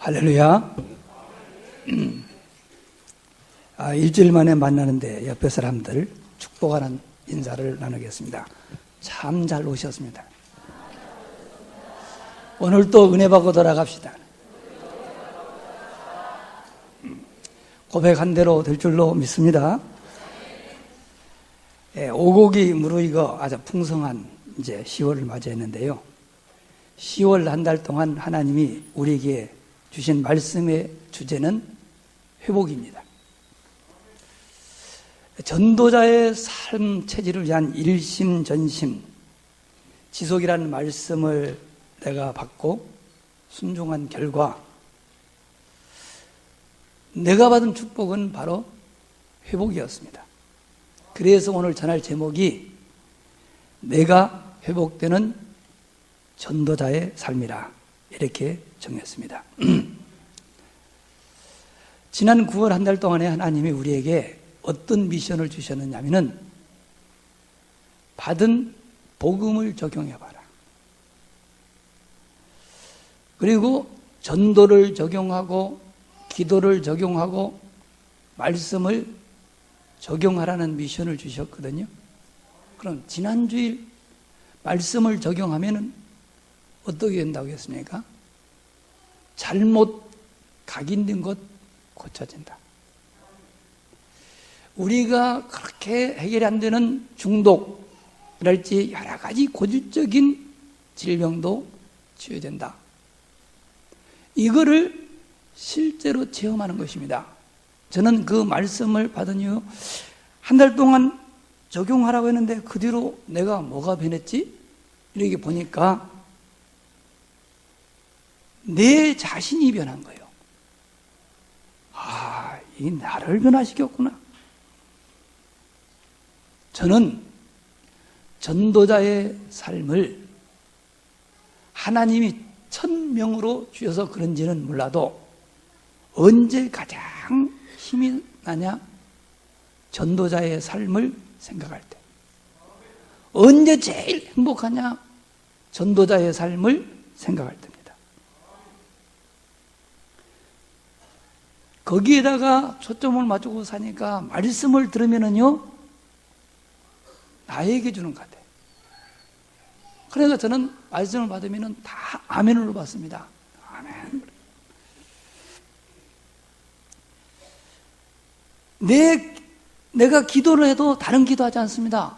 할렐루야. 일주일 만에 만나는데 옆에 사람들 축복하는 인사를 나누겠습니다. 참 잘 오셨습니다. 오늘 또 은혜 받고 돌아갑시다. 고백한 대로 될 줄로 믿습니다. 오곡이 무르익어 아주 풍성한 이제 10월을 맞이했는데요. 10월 한 달 동안 하나님이 우리에게 주신 말씀의 주제는 회복입니다. 전도자의 삶 체질을 위한 일심전심 지속이라는 말씀을 내가 받고 순종한 결과 내가 받은 축복은 바로 회복이었습니다. 그래서 오늘 전할 제목이 내가 회복되는 전도자의 삶이라 이렇게 정했습니다. 지난 9월 한 달 동안에 하나님이 우리에게 어떤 미션을 주셨느냐면은 받은 복음을 적용해봐라. 그리고 전도를 적용하고 기도를 적용하고 말씀을 적용하라는 미션을 주셨거든요. 그럼 지난주일 말씀을 적용하면은 어떻게 된다고 했습니까? 잘못 각인된 것 고쳐진다. 우리가 그렇게 해결이 안 되는 중독이랄지 여러 가지 고질적인 질병도 치유된다. 이거를 실제로 체험하는 것입니다. 저는 그 말씀을 받은 이후 한 달 동안 적용하라고 했는데 그 뒤로 내가 뭐가 변했지? 이렇게 보니까 내 자신이 변한 거예요. 이 나를 변화시켰구나. 저는 전도자의 삶을 하나님이 1000명으로 주셔서 그런지는 몰라도 언제 가장 힘이 나냐? 전도자의 삶을 생각할 때. 언제 제일 행복하냐? 전도자의 삶을 생각할 때입니다. 거기에다가 초점을 맞추고 사니까 말씀을 들으면은요, 나에게 주는 것 같아요. 그러니까 저는 말씀을 받으면은 다 아멘으로 받습니다. 아멘. 내가 기도를 해도 다른 기도하지 않습니다.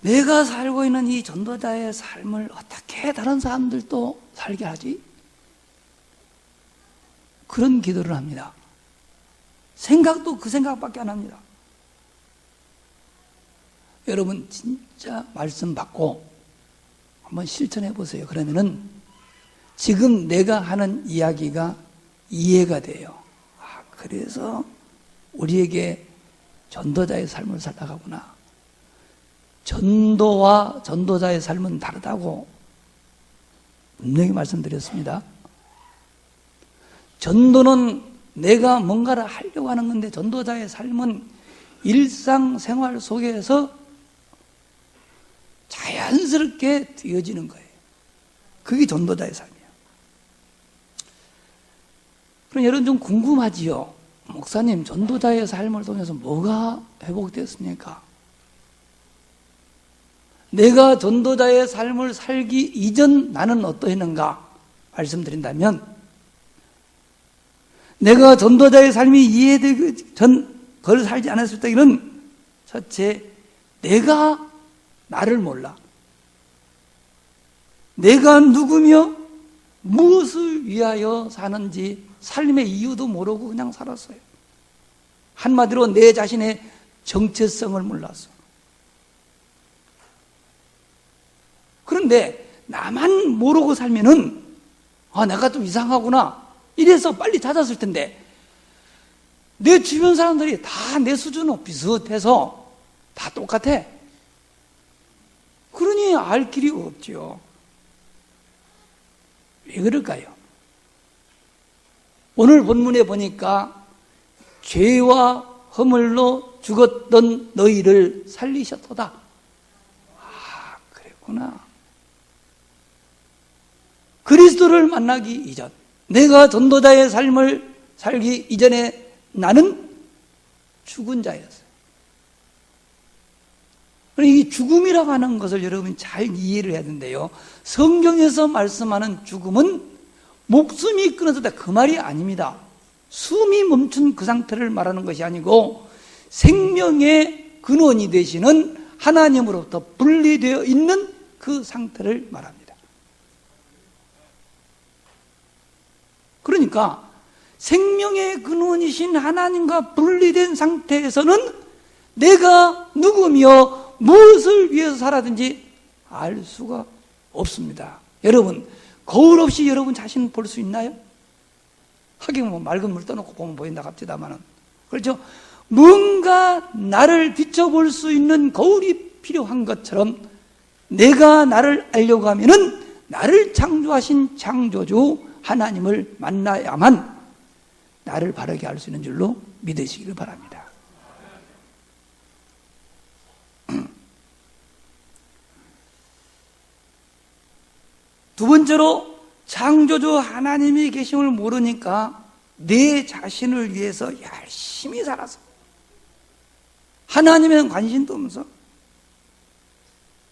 내가 살고 있는 이 전도자의 삶을 어떻게 다른 사람들도 살게 하지? 그런 기도를 합니다. 생각도 그 생각밖에 안 합니다. 여러분 진짜 말씀 받고 한번 실천해 보세요. 그러면은 지금 내가 하는 이야기가 이해가 돼요. 그래서 우리에게 전도자의 삶을 살아가구나. 전도와 전도자의 삶은 다르다고 분명히 말씀드렸습니다. 전도는 내가 뭔가를 하려고 하는 건데 전도자의 삶은 일상생활 속에서 자연스럽게 되어지는 거예요. 그게 전도자의 삶이에요. 그럼 여러분 좀 궁금하지요? 목사님, 전도자의 삶을 통해서 뭐가 회복됐습니까? 내가 전도자의 삶을 살기 이전 나는 어떠했는가 말씀드린다면, 내가 전도자의 삶이 이해되기 전 그걸 살지 않았을 때는 첫째, 내가 나를 몰라. 내가 누구며 무엇을 위하여 사는지 삶의 이유도 모르고 그냥 살았어요. 한마디로 내 자신의 정체성을 몰랐어. 그런데 나만 모르고 살면은 내가 좀 이상하구나 이래서 빨리 찾았을 텐데, 내 주변 사람들이 다 내 수준은 비슷해서 다 똑같아. 그러니 알 길이 없죠. 왜 그럴까요? 오늘 본문에 보니까 죄와 허물로 죽었던 너희를 살리셨도다. 그랬구나. 그리스도를 만나기 이전, 내가 전도자의 삶을 살기 이전에 나는 죽은 자였어요. 이 죽음이라고 하는 것을 여러분이 잘 이해를 해야 되는데요, 성경에서 말씀하는 죽음은 목숨이 끊어졌다 그 말이 아닙니다. 숨이 멈춘 그 상태를 말하는 것이 아니고 생명의 근원이 되시는 하나님으로부터 분리되어 있는 그 상태를 말합니다. 그러니까 생명의 근원이신 하나님과 분리된 상태에서는 내가 누구며 무엇을 위해서 살았든지 알 수가 없습니다. 여러분, 거울 없이 여러분 자신을 볼 수 있나요? 하긴 뭐 맑은 물 떠놓고 보면 보인다 갑시다만은, 그렇죠? 뭔가 나를 비춰볼 수 있는 거울이 필요한 것처럼 내가 나를 알려고 하면은 나를 창조하신 창조주 하나님을 만나야만 나를 바르게 할 수 있는 줄로 믿으시기를 바랍니다. 두 번째로, 창조주 하나님이 계심을 모르니까 내 자신을 위해서 열심히 살아서 하나님에는 관심도 없어.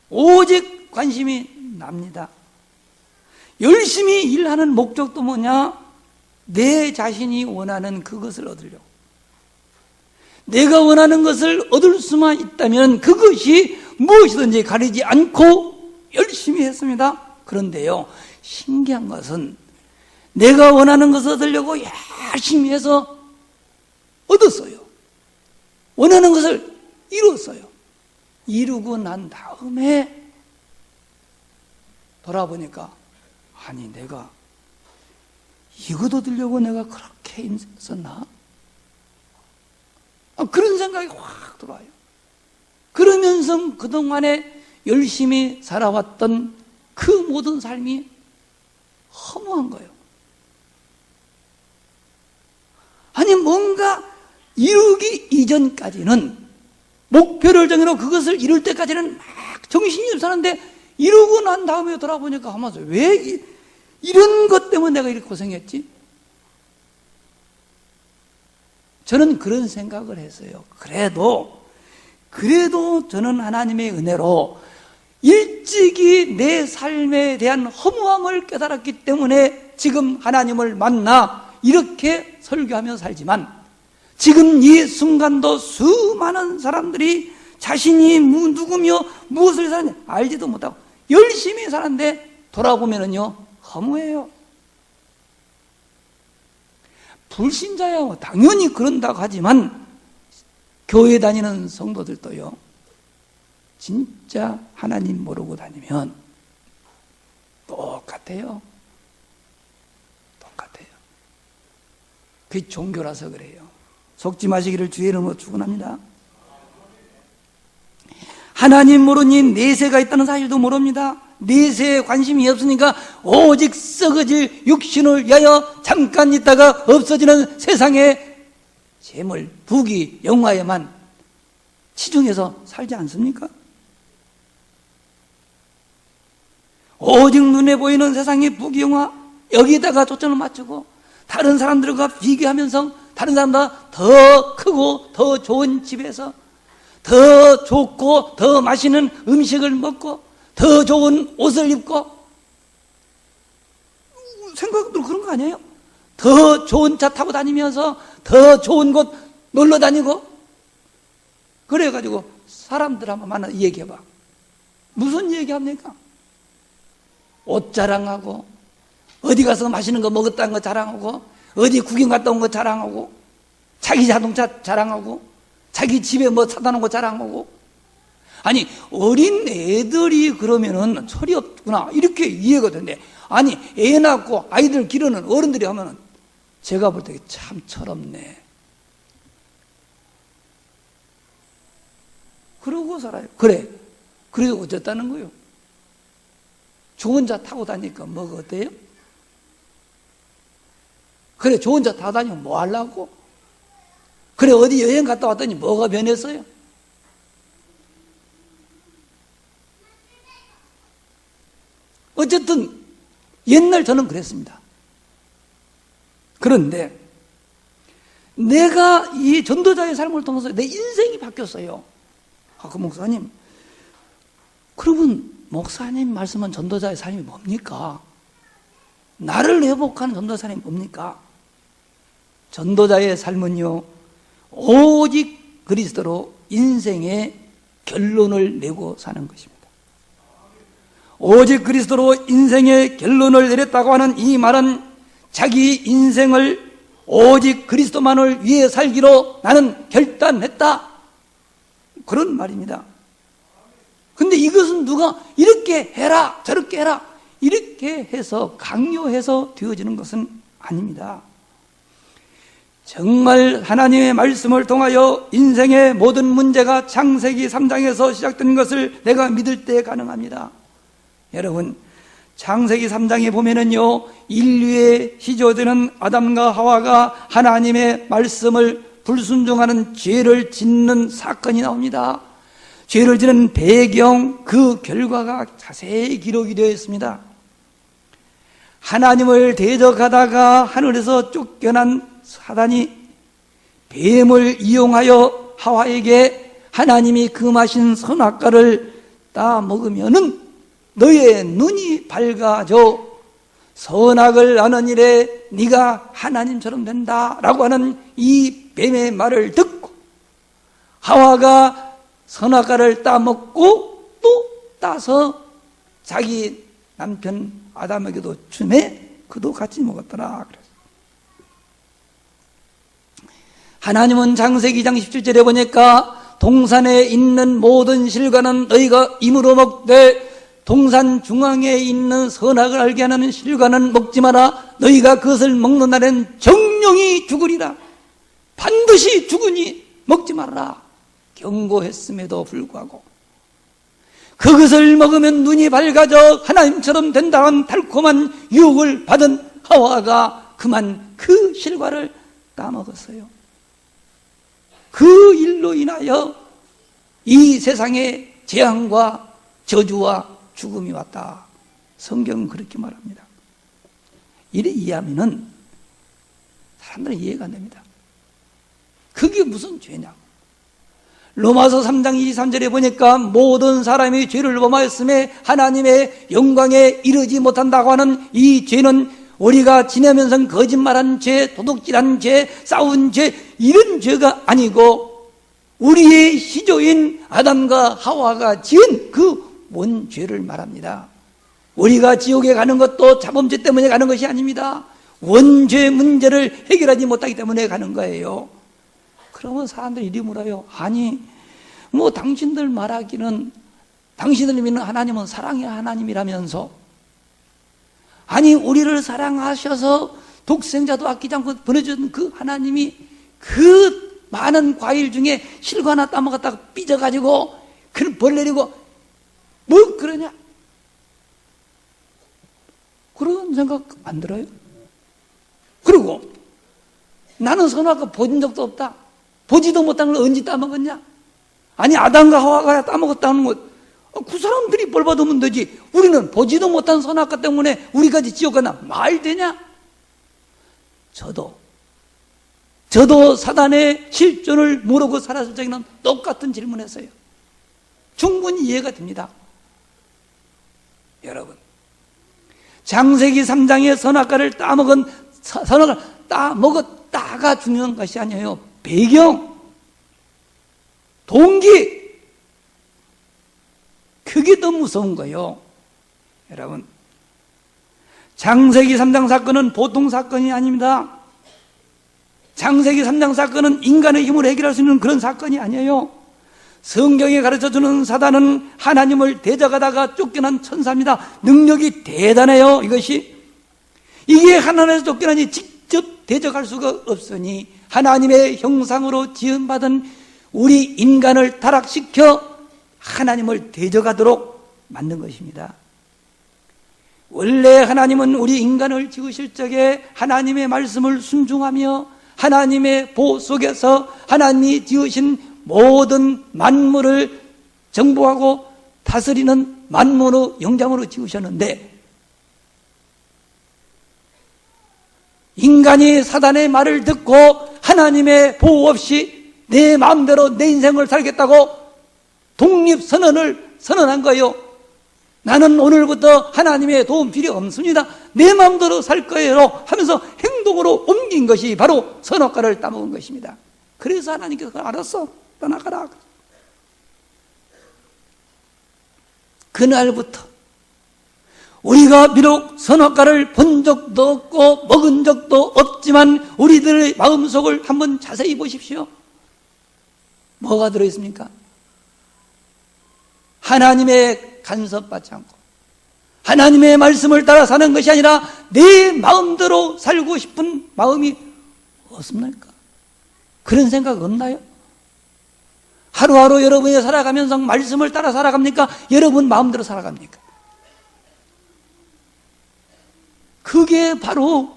오직 관심이 납니다. 열심히 일하는 목적도 뭐냐? 내 자신이 원하는 그것을 얻으려고. 내가 원하는 것을 얻을 수만 있다면 그것이 무엇이든지 가리지 않고 열심히 했습니다. 그런데요, 신기한 것은 내가 원하는 것을 얻으려고 열심히 해서 얻었어요. 원하는 것을 이뤘어요. 이루고 난 다음에 돌아보니까, 아니 내가 이것 얻으려고 내가 그렇게 힘썼나? 그런 생각이 확 들어와요. 그러면서 그동안에 열심히 살아왔던 그 모든 삶이 허무한 거예요. 아니 뭔가 이루기 이전까지는, 목표를 정해놓고 그것을 이룰 때까지는 막 정신이 없었는데 이루고 난 다음에 돌아보니까 하면서 왜 이런 것 때문에 내가 이렇게 고생했지? 저는 그런 생각을 했어요. 그래도 저는 하나님의 은혜로 일찍이 내 삶에 대한 허무함을 깨달았기 때문에 지금 하나님을 만나 이렇게 설교하며 살지만, 지금 이 순간도 수많은 사람들이 자신이 누구며 무엇을 사는지 알지도 못하고 열심히 사는데 돌아보면은요, 허무해요. 불신자야 당연히 그런다고 하지만 교회 다니는 성도들도요, 진짜 하나님 모르고 다니면 똑같아요. 똑같아요. 그게 종교라서 그래요. 속지 마시기를 주의 이름으로 축원합니다. 하나님 모르니 내세가 있다는 사실도 모릅니다. 내세에 관심이 없으니까 오직 썩어질 육신을 위하여 잠깐 있다가 없어지는 세상의 재물, 부귀, 영화에만 치중해서 살지 않습니까? 오직 눈에 보이는 세상의 부귀, 영화, 여기다가 초점을 맞추고 다른 사람들과 비교하면서 다른 사람보다 더 크고 더 좋은 집에서 더 좋고 더 맛있는 음식을 먹고 더 좋은 옷을 입고, 생각도 그런 거 아니에요? 더 좋은 차 타고 다니면서 더 좋은 곳 놀러 다니고, 그래가지고 사람들 한번 만나 얘기해봐. 무슨 얘기합니까? 옷 자랑하고, 어디 가서 맛있는 거 먹었다는 거 자랑하고, 어디 구경 갔다 온 거 자랑하고, 자기 자동차 자랑하고, 자기 집에 뭐 사다 놓은 거 자랑하고. 아니 어린 애들이 그러면은 철이 없구나 이렇게 이해가 되는데, 아니 애 낳고 아이들 기르는 어른들이 하면은 제가 볼 때 참 철없네 그러고 살아요. 그래, 그래도 어쨌다는 거예요? 좋은 차 타고 다니니까 뭐가 어때요? 그래, 좋은 차 타고 다니면 뭐 하려고? 그래, 어디 여행 갔다 왔더니 뭐가 변했어요? 어쨌든 옛날 저는 그랬습니다. 그런데 내가 이 전도자의 삶을 통해서 내 인생이 바뀌었어요. 그 목사님, 그러면 목사님 말씀은 전도자의 삶이 뭡니까? 나를 회복하는 전도자의 삶이 뭡니까? 전도자의 삶은요, 오직 그리스도로 인생의 결론을 내고 사는 것입니다. 오직 그리스도로 인생의 결론을 내렸다고 하는 이 말은 자기 인생을 오직 그리스도만을 위해 살기로 나는 결단했다, 그런 말입니다. 근데 이것은 누가 이렇게 해라 저렇게 해라 이렇게 해서 강요해서 되어지는 것은 아닙니다. 정말 하나님의 말씀을 통하여 인생의 모든 문제가 창세기 3장에서 시작된 것을 내가 믿을 때 가능합니다. 여러분, 창세기 3장에 보면은요, 인류의 시조되는 아담과 하와가 하나님의 말씀을 불순종하는 죄를 짓는 사건이 나옵니다. 죄를 짓는 배경, 그 결과가 자세히 기록이 되어 있습니다. 하나님을 대적하다가 하늘에서 쫓겨난 사단이 뱀을 이용하여 하와에게 하나님이 금하신 선악과를 따 먹으면은 너의 눈이 밝아져 선악을 아는 일에 네가 하나님처럼 된다라고 하는 이 뱀의 말을 듣고 하와가 선악과를 따먹고 또 따서 자기 남편 아담에게도 주매 그도 같이 먹었더라. 하나님은 창세기 2장 17절에 보니까 동산에 있는 모든 실과는 너희가 임으로 먹되 동산 중앙에 있는 선악을 알게 하는 실과는 먹지 마라. 너희가 그것을 먹는 날엔 정령이 죽으리라. 반드시 죽으니 먹지 말라. 경고했음에도 불구하고 그것을 먹으면 눈이 밝아져 하나님처럼 된다는 달콤한 유혹을 받은 하와가 그만 그 실과를 따먹었어요. 그 일로 인하여 이 세상에 재앙과 저주와 죽음이 왔다. 성경은 그렇게 말합니다. 이래 이해하면은 사람들은 이해가 안 됩니다. 그게 무슨 죄냐? 로마서 3장 23절에 보니까 모든 사람이 죄를 범하였음에 하나님의 영광에 이르지 못한다고 하는 이 죄는 우리가 지내면서 거짓말한 죄, 도둑질한 죄, 싸운 죄, 이런 죄가 아니고 우리의 시조인 아담과 하와가 지은 그 원죄를 말합니다. 우리가 지옥에 가는 것도 자범죄 때문에 가는 것이 아닙니다. 원죄 문제를 해결하지 못하기 때문에 가는 거예요. 그러면 사람들이 이리 물어요. 아니, 뭐 당신들 말하기는 당신들 믿는 하나님은 사랑의 하나님이라면서, 아니 우리를 사랑하셔서 독생자도 아끼지 않고 보내준 그 하나님이 그 많은 과일 중에 실과 하나 따먹었다가 삐져가지고 그걸 벌내리고 뭐 그러냐? 그런 생각 안 들어요? 그리고 나는 선악과 본 적도 없다. 보지도 못한 걸 언제 따먹었냐? 아니 아담과 하와가 따먹었다는 것, 그 사람들이 벌 받으면 되지. 우리는 보지도 못한 선악과 때문에 우리까지 지옥 가나 말 되냐? 저도 사단의 실존을 모르고 살았을 적에는 똑같은 질문했어요. 충분히 이해가 됩니다. 여러분, 창세기 3장의 선악과를 따먹은, 선악과를 따먹었다가 중요한 것이 아니에요. 배경, 동기, 그게 더 무서운 거예요. 여러분, 창세기 3장 사건은 보통 사건이 아닙니다. 창세기 3장 사건은 인간의 힘으로 해결할 수 있는 그런 사건이 아니에요. 성경에 가르쳐주는 사단은 하나님을 대적하다가 쫓겨난 천사입니다. 능력이 대단해요. 이게 하나님에서 쫓겨나니 직접 대적할 수가 없으니 하나님의 형상으로 지음받은 우리 인간을 타락시켜 하나님을 대적하도록 만든 것입니다. 원래 하나님은 우리 인간을 지으실 적에 하나님의 말씀을 순종하며 하나님의 보호 속에서 하나님이 지으신 모든 만물을 정복하고 다스리는 만물의 영장으로 지으셨는데, 인간이 사단의 말을 듣고 하나님의 보호 없이 내 마음대로 내 인생을 살겠다고 독립선언을 선언한 거예요. 나는 오늘부터 하나님의 도움 필요 없습니다. 내 마음대로 살 거예요 하면서 행동으로 옮긴 것이 바로 선악과를 따먹은 것입니다. 그래서 하나님께서 알았어, 떠나가라. 그날부터 우리가 비록 선악과를 본 적도 없고 먹은 적도 없지만 우리들의 마음속을 한번 자세히 보십시오. 뭐가 들어있습니까? 하나님의 간섭받지 않고 하나님의 말씀을 따라 사는 것이 아니라 내 마음대로 살고 싶은 마음이 없습니까? 그런 생각 없나요? 하루하루 여러분이 살아가면서 말씀을 따라 살아갑니까? 여러분 마음대로 살아갑니까? 그게 바로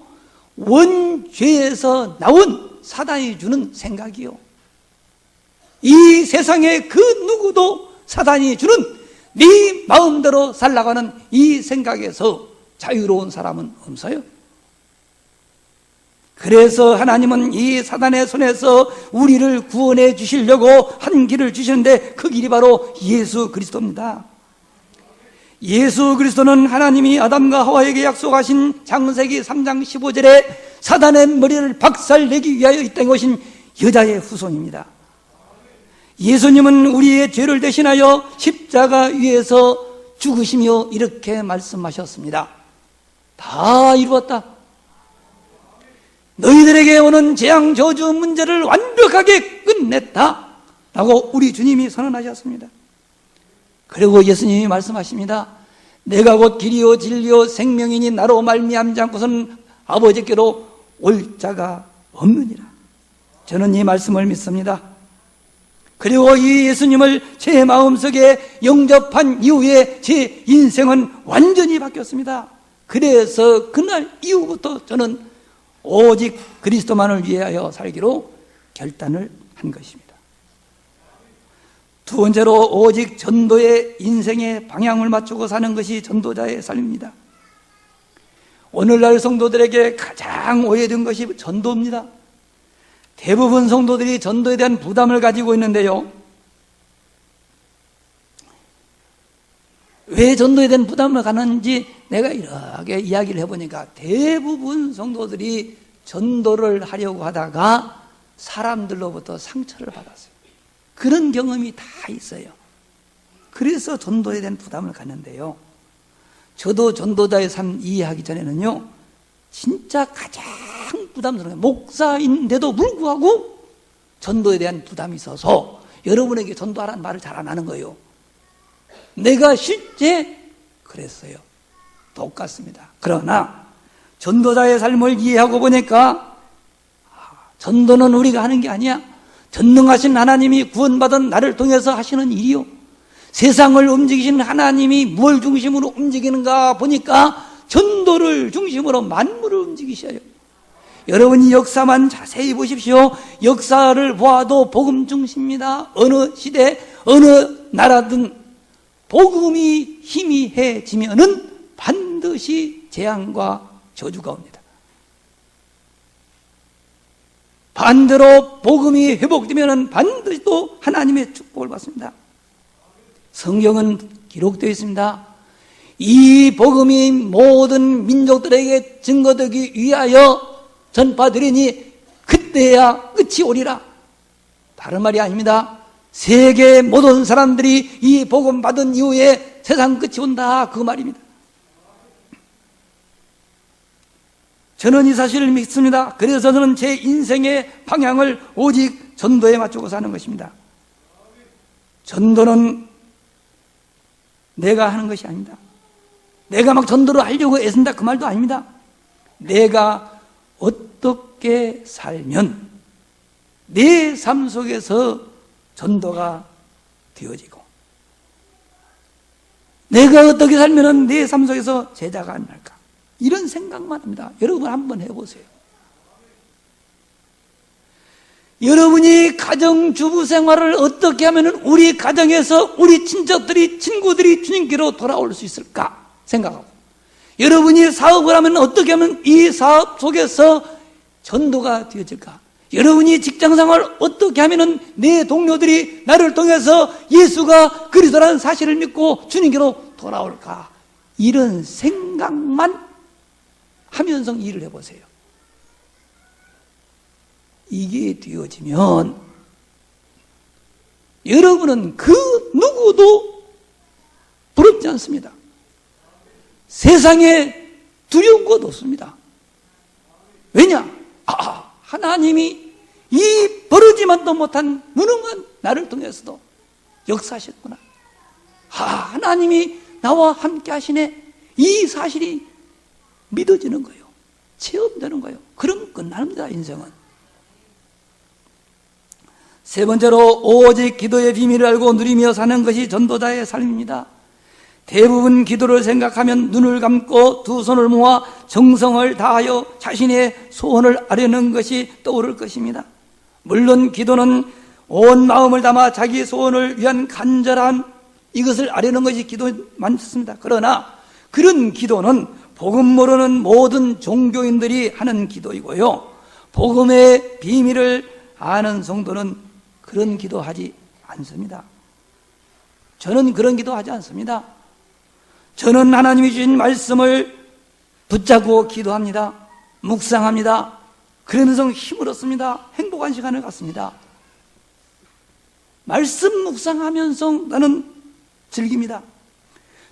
원죄에서 나온 사단이 주는 생각이요. 이 세상에 그 누구도 사단이 주는 네 마음대로 살아가는 이 생각에서 자유로운 사람은 없어요. 그래서 하나님은 이 사단의 손에서 우리를 구원해 주시려고 한 길을 주시는데 그 길이 바로 예수 그리스도입니다. 예수 그리스도는 하나님이 아담과 하와에게 약속하신 창세기 3장 15절에 사단의 머리를 박살내기 위하여 이 땅에 오신 여자의 후손입니다. 예수님은 우리의 죄를 대신하여 십자가 위에서 죽으시며 이렇게 말씀하셨습니다. 다 이루었다. 너희들에게 오는 재앙 저주 문제를 완벽하게 끝냈다 라고 우리 주님이 선언하셨습니다. 그리고 예수님이 말씀하십니다. 내가 곧 길이요 진리요 생명이니 나로 말미암지 않고서는 아버지께로 올 자가 없느니라. 저는 이 말씀을 믿습니다. 그리고 이 예수님을 제 마음속에 영접한 이후에 제 인생은 완전히 바뀌었습니다. 그래서 그날 이후부터 저는 오직 그리스도만을 위하여 살기로 결단을 한 것입니다. 두 번째로 오직 전도의 인생의 방향을 맞추고 사는 것이 전도자의 삶입니다. 오늘날 성도들에게 가장 오해된 것이 전도입니다. 대부분 성도들이 전도에 대한 부담을 가지고 있는데요. 왜 전도에 대한 부담을 가는지 내가 이렇게 이야기를 해보니까 대부분 성도들이 전도를 하려고 하다가 사람들로부터 상처를 받았어요. 그런 경험이 다 있어요. 그래서 전도에 대한 부담을 갖는데요. 저도 전도자의 삶 이해하기 전에는요, 진짜 가장 부담스러워요. 목사인데도 불구하고 전도에 대한 부담이 있어서 여러분에게 전도하라는 말을 잘 안 하는 거예요. 내가 실제 그랬어요. 똑같습니다. 그러나 전도자의 삶을 이해하고 보니까 전도는 우리가 하는 게 아니야. 전능하신 하나님이 구원받은 나를 통해서 하시는 일이요. 세상을 움직이시는 하나님이 뭘 중심으로 움직이는가 보니까 전도를 중심으로 만물을 움직이셔요. 여러분이 역사만 자세히 보십시오. 역사를 보아도 복음 중심입니다. 어느 시대, 어느 나라든 복음이 희미해지면은 반드시 재앙과 저주가 옵니다. 반대로 복음이 회복되면은 반드시 또 하나님의 축복을 받습니다. 성경은 기록되어 있습니다. 이 복음이 모든 민족들에게 증거되기 위하여 전파되리니 그때야 끝이 오리라. 다른 말이 아닙니다. 세계 모든 사람들이 이 복음 받은 이후에 세상 끝이 온다, 그 말입니다. 저는 이 사실을 믿습니다. 그래서 저는 제 인생의 방향을 오직 전도에 맞추고 사는 것입니다. 전도는 내가 하는 것이 아닙니다. 내가 막 전도를 하려고 애쓴다, 그 말도 아닙니다. 내가 어떻게 살면 내 삶 속에서 전도가 되어지고, 내가 어떻게 살면 내 삶 속에서 제자가 안 날까, 이런 생각만 합니다. 여러분 한번 해보세요. 여러분이 가정주부 생활을 어떻게 하면 우리 가정에서 우리 친척들이, 친구들이 주님께로 돌아올 수 있을까 생각하고, 여러분이 사업을 하면 어떻게 하면 이 사업 속에서 전도가 되어질까? 여러분이 직장생활 어떻게 하면 내 동료들이 나를 통해서 예수가 그리스도라는 사실을 믿고 주님께로 돌아올까? 이런 생각만 하면서 일을 해보세요. 이게 되어지면 여러분은 그 누구도 부럽지 않습니다. 세상에 두려운 것 없습니다. 왜냐? 하나님이 이 버르지만도 못한 무능한 나를 통해서도 역사하셨구나. 하나님이 나와 함께 하시네. 이 사실이 믿어지는 거예요. 체험되는 거예요. 그럼 끝납니다, 인생은. 세 번째로, 오직 기도의 비밀을 알고 누리며 사는 것이 전도자의 삶입니다. 대부분 기도를 생각하면 눈을 감고 두 손을 모아 정성을 다하여 자신의 소원을 아뢰는 것이 떠오를 것입니다. 물론 기도는 온 마음을 담아 자기 소원을 위한 간절함, 이것을 아뢰는 것이 기도 많습니다. 그러나 그런 기도는 복음 모르는 모든 종교인들이 하는 기도이고요, 복음의 비밀을 아는 성도는 그런 기도하지 않습니다. 저는 그런 기도하지 않습니다. 저는 하나님이 주신 말씀을 붙잡고 기도합니다. 묵상합니다. 그러면서 힘을 얻습니다. 행복한 시간을 갖습니다. 말씀 묵상하면서 나는 즐깁니다.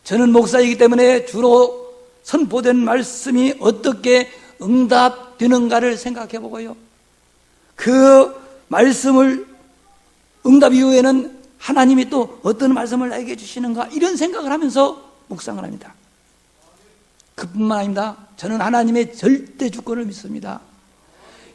저는 목사이기 때문에 주로 선포된 말씀이 어떻게 응답되는가를 생각해 보고요, 그 말씀을 응답 이후에는 하나님이 또 어떤 말씀을 나에게 주시는가, 이런 생각을 하면서 묵상을 합니다. 그뿐만 아닙니다. 저는 하나님의 절대 주권을 믿습니다.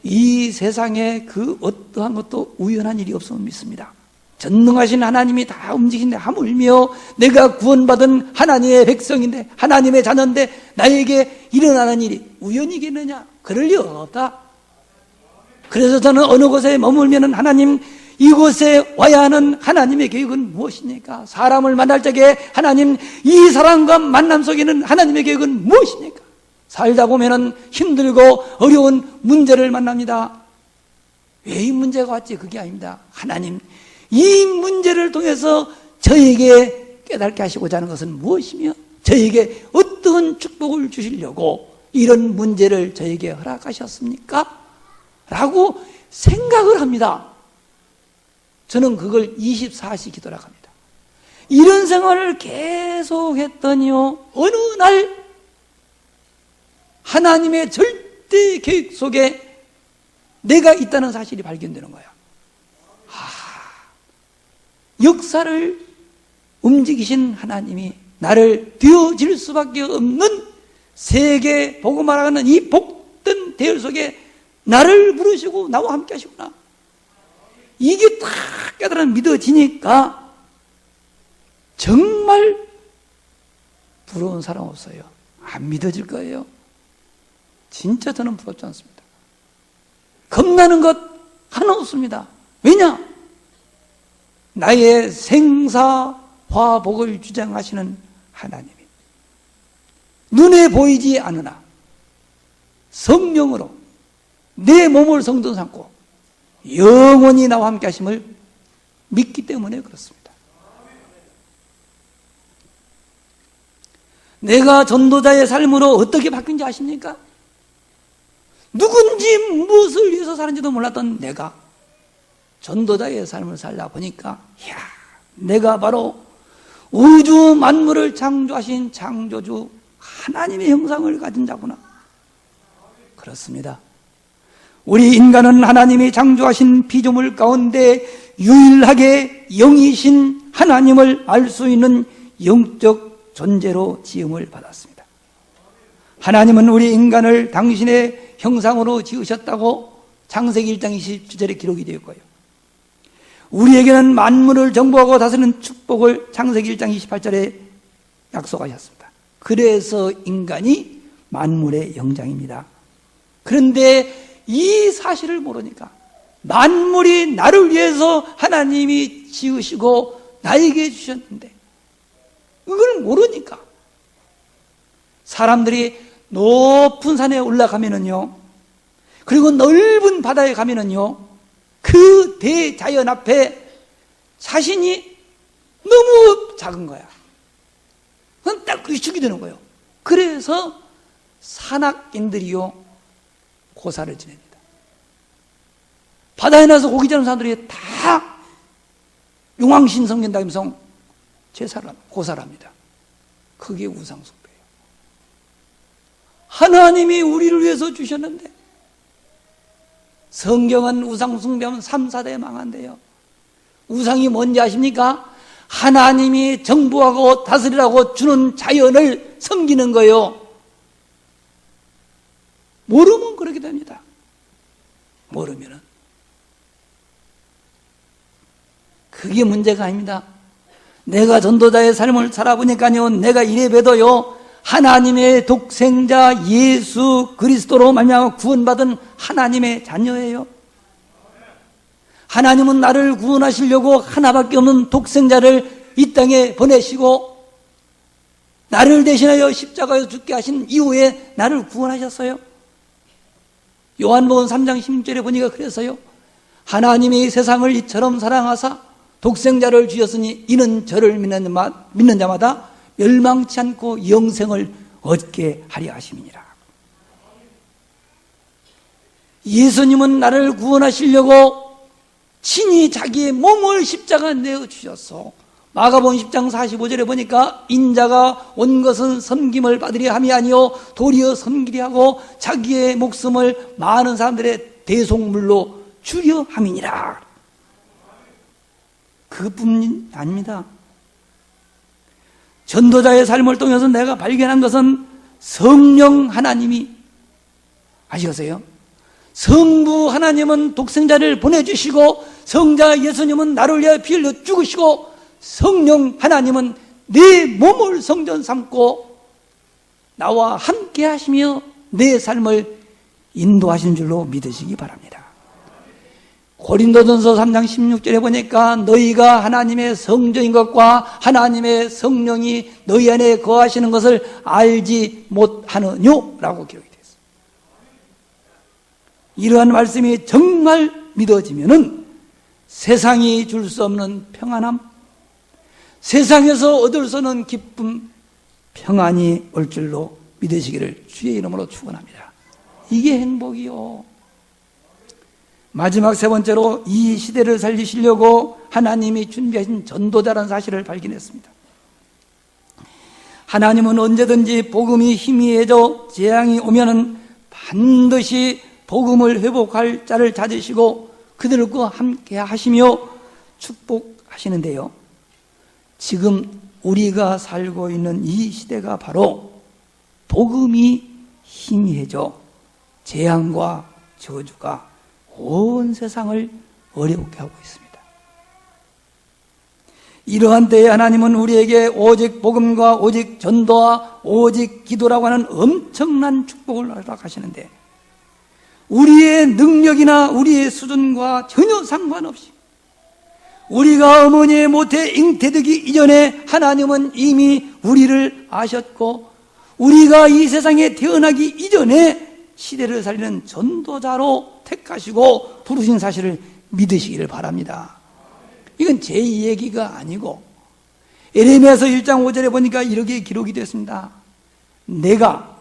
이 세상에 그 어떠한 것도 우연한 일이 없음을 믿습니다. 전능하신 하나님이 다 움직이는데, 하물며 내가 구원받은 하나님의 백성인데, 하나님의 자녀인데 나에게 일어나는 일이 우연이겠느냐? 그럴 리 없다. 그래서 저는 어느 곳에 머물면 하나님, 이곳에 와야 하는 하나님의 계획은 무엇입니까? 사람을 만날 적에 하나님, 이 사람과 만남 속에는 하나님의 계획은 무엇입니까? 살다 보면은 힘들고 어려운 문제를 만납니다. 왜 이 문제가 왔지? 그게 아닙니다. 하나님, 이 문제를 통해서 저에게 깨닫게 하시고자 하는 것은 무엇이며, 저에게 어떤 축복을 주시려고 이런 문제를 저에게 허락하셨습니까? 라고 생각을 합니다. 저는 그걸 24시 기도라고 합니다. 이런 생활을 계속 했더니요, 어느 날 하나님의 절대 계획 속에 내가 있다는 사실이 발견되는 거야. 역사를 움직이신 하나님이 나를 되어질 수밖에 없는 세계 복음화라는 이 복된 대열 속에 나를 부르시고 나와 함께 하시구나. 이게 딱 깨달아 믿어지니까 정말 부러운 사람 없어요. 안 믿어질 거예요. 진짜 저는 부럽지 않습니다. 겁나는 것 하나 없습니다. 왜냐? 나의 생사화복을 주장하시는 하나님이 눈에 보이지 않으나 성령으로 내 몸을 성전 삼고 영원히 나와 함께 하심을 믿기 때문에 그렇습니다. 내가 전도자의 삶으로 어떻게 바뀐지 아십니까? 누군지 무엇을 위해서 사는지도 몰랐던 내가 전도자의 삶을 살다 보니까, 이야, 내가 바로 우주 만물을 창조하신 창조주 하나님의 형상을 가진 자구나. 그렇습니다. 우리 인간은 하나님이 창조하신 피조물 가운데 유일하게 영이신 하나님을 알 수 있는 영적 존재로 지음을 받았습니다. 하나님은 우리 인간을 당신의 형상으로 지으셨다고 창세기 1장 27절에 기록이 되어 있고요, 우리에게는 만물을 정복하고 다스리는 축복을 창세기 1장 28절에 약속하셨습니다. 그래서 인간이 만물의 영장입니다. 그런데 이 사실을 모르니까, 만물이 나를 위해서 하나님이 지으시고 나에게 주셨는데 그걸 모르니까 사람들이 높은 산에 올라가면은요, 그리고 넓은 바다에 가면은요, 그 대자연 앞에 자신이 너무 작은 거야. 그건 딱 위축이 되는 거예요. 그래서 산악인들이요, 고사를 지냅니다. 바다에 나서 고기 잡는 사람들이 다 용왕신 섬긴다면서 제사를 합니다. 고사를 합니다. 그게 우상숭배예요. 하나님이 우리를 위해서 주셨는데, 성경은 우상숭배하면 3, 4대 망한대요. 우상이 뭔지 아십니까? 하나님이 정부하고 다스리라고 주는 자연을 섬기는 거예요. 모르면 그렇게 됩니다. 모르면은. 그게 문제가 아닙니다. 내가 전도자의 삶을 살아보니까요, 내가 이래 봬도요, 하나님의 독생자 예수 그리스도로 말미암아 구원받은 하나님의 자녀예요. 하나님은 나를 구원하시려고 하나밖에 없는 독생자를 이 땅에 보내시고 나를 대신하여 십자가에 죽게 하신 이후에 나를 구원하셨어요. 요한복음 3장 16절에 보니까 그래서요, 하나님이 세상을 이처럼 사랑하사 독생자를 주셨으니 이는 저를 믿는 자마다 멸망치 않고 영생을 얻게 하려 하심이니라. 예수님은 나를 구원하시려고 친히 자기의 몸을 십자가에 내어주셨어. 마가복음 10장 45절에 보니까 인자가 온 것은 섬김을 받으려 함이 아니요 도리어 섬기려 하고 자기의 목숨을 많은 사람들의 대속물로 주려 함이니라. 그뿐이 아닙니다. 전도자의 삶을 통해서 내가 발견한 것은 성령 하나님이, 아시겠어요? 성부 하나님은 독생자를 보내주시고 성자 예수님은 나를 위하여 피 흘려 죽으시고 성령 하나님은 내 몸을 성전 삼고 나와 함께 하시며 내 삶을 인도하신 줄로 믿으시기 바랍니다. 고린도전서 3장 16절에 보니까 너희가 하나님의 성전인 것과 하나님의 성령이 너희 안에 거하시는 것을 알지 못하느뇨? 라고 기록이 되어 있습니다. 이러한 말씀이 정말 믿어지면은 세상이 줄 수 없는 평안함, 세상에서 얻을 수 없는 기쁨, 평안이 올 줄로 믿으시기를 주의 이름으로 축원합니다. 이게 행복이요. 마지막 세 번째로 이 시대를 살리시려고 하나님이 준비하신 전도자라는 사실을 발견했습니다. 하나님은 언제든지 복음이 희미해져 재앙이 오면은 반드시 복음을 회복할 자를 찾으시고 그들과 함께 하시며 축복하시는데요, 지금 우리가 살고 있는 이 시대가 바로 복음이 희미해져 재앙과 저주가 온 세상을 어렵게 하고 있습니다. 이러한 때에 하나님은 우리에게 오직 복음과 오직 전도와 오직 기도라고 하는 엄청난 축복을 허락하시는데, 우리의 능력이나 우리의 수준과 전혀 상관없이 우리가 어머니의 모태에 잉태되기 이전에 하나님은 이미 우리를 아셨고 우리가 이 세상에 태어나기 이전에 시대를 살리는 전도자로 택하시고 부르신 사실을 믿으시기를 바랍니다. 이건 제 얘기가 아니고 에레미야서 1장 5절에 보니까 이렇게 기록이 됐습니다. 내가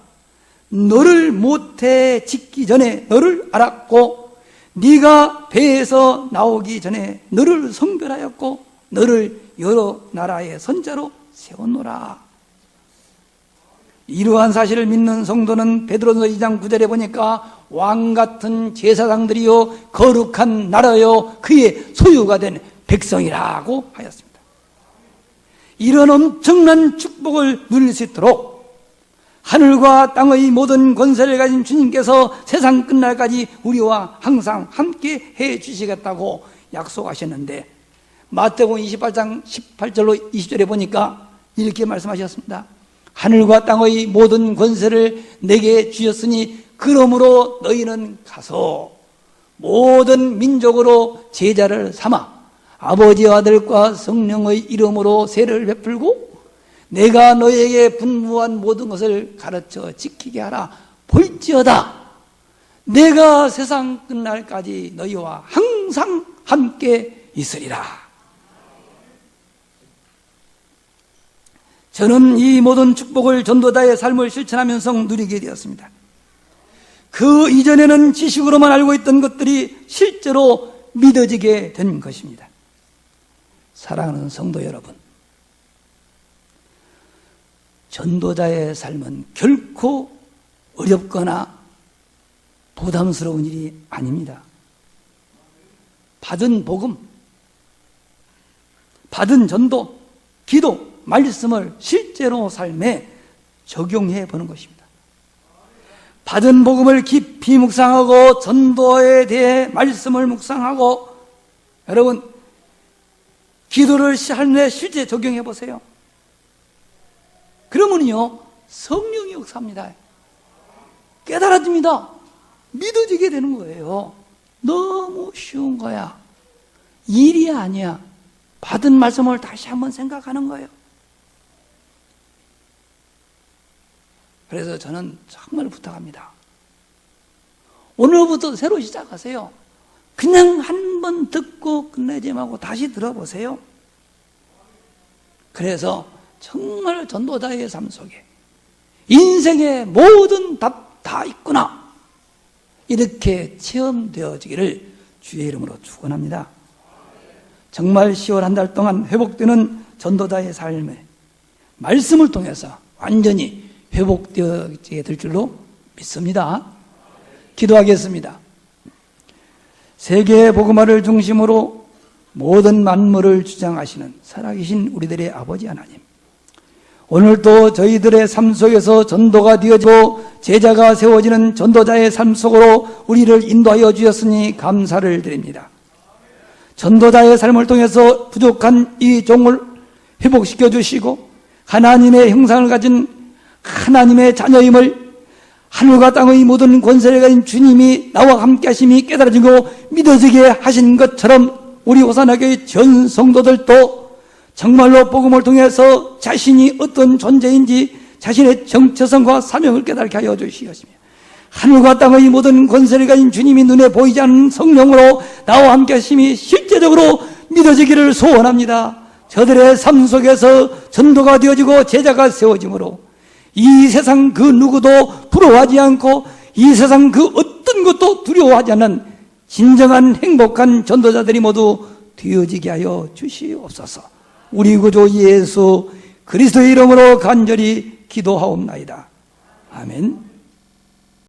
너를 모태에 짓기 전에 너를 알았고 네가 배에서 나오기 전에 너를 성별하였고 너를 여러 나라의 선자로 세웠노라. 이러한 사실을 믿는 성도는 베드로서 2장 9절에 보니까 왕같은 제사장들이요 거룩한 나라요 그의 소유가 된 백성이라고 하였습니다. 이런 엄청난 축복을 누릴 수 있도록 하늘과 땅의 모든 권세를 가진 주님께서 세상 끝날까지 우리와 항상 함께 해 주시겠다고 약속하셨는데, 마태복음 28장 18절로 20절에 보니까 이렇게 말씀하셨습니다. 하늘과 땅의 모든 권세를 내게 주셨으니 그러므로 너희는 가서 모든 민족으로 제자를 삼아 아버지와 아들과 성령의 이름으로 세를 베풀고 내가 너에게 분부한 모든 것을 가르쳐 지키게 하라. 볼지어다 내가 세상 끝날까지 너희와 항상 함께 있으리라. 저는 이 모든 축복을 전도자의 삶을 실천하면서 누리게 되었습니다. 그 이전에는 지식으로만 알고 있던 것들이 실제로 믿어지게 된 것입니다. 사랑하는 성도 여러분, 전도자의 삶은 결코 어렵거나 부담스러운 일이 아닙니다. 받은 복음, 받은 전도, 기도, 말씀을 실제로 삶에 적용해 보는 것입니다. 받은 복음을 깊이 묵상하고 전도에 대해 말씀을 묵상하고 여러분 기도를 삶에 실제 적용해 보세요. 그러면요 성령이 역사합니다. 깨달아집니다. 믿어지게 되는 거예요. 너무 쉬운 거야. 일이 아니야. 받은 말씀을 다시 한번 생각하는 거예요. 그래서 저는 정말 부탁합니다. 오늘부터 새로 시작하세요. 그냥 한 번 듣고 끝내지 말고 다시 들어보세요. 그래서 정말 전도자의 삶 속에 인생의 모든 답 다 있구나 이렇게 체험되어지기를 주의 이름으로 축원합니다. 정말 10월 한 달 동안 회복되는 전도자의 삶에 말씀을 통해서 완전히 회복되어지게 될 줄로 믿습니다. 기도하겠습니다. 세계 복음화를 중심으로 모든 만물을 주장하시는 살아계신 우리들의 아버지 하나님, 오늘도 저희들의 삶 속에서 전도가 되어지고 제자가 세워지는 전도자의 삶 속으로 우리를 인도하여 주셨으니 감사를 드립니다. 전도자의 삶을 통해서 부족한 이 종을 회복시켜 주시고 하나님의 형상을 가진 하나님의 자녀임을 하늘과 땅의 모든 권세를 가진 주님이 나와 함께 하심이 깨달아지고 믿어지게 하신 것처럼 우리 호산하교의 전 성도들도 정말로 복음을 통해서 자신이 어떤 존재인지 자신의 정체성과 사명을 깨닫게 하여 주시옵시며 하늘과 땅의 모든 권세를 가진 주님이 눈에 보이지 않는 성령으로 나와 함께 하심이 실제적으로 믿어지기를 소원합니다. 저들의 삶 속에서 전도가 되어지고 제자가 세워지므로 이 세상 그 누구도 부러워하지 않고 이 세상 그 어떤 것도 두려워하지 않는 진정한 행복한 전도자들이 모두 되어지게 하여 주시옵소서. 우리 구주 예수 그리스도의 이름으로 간절히 기도하옵나이다. 아멘.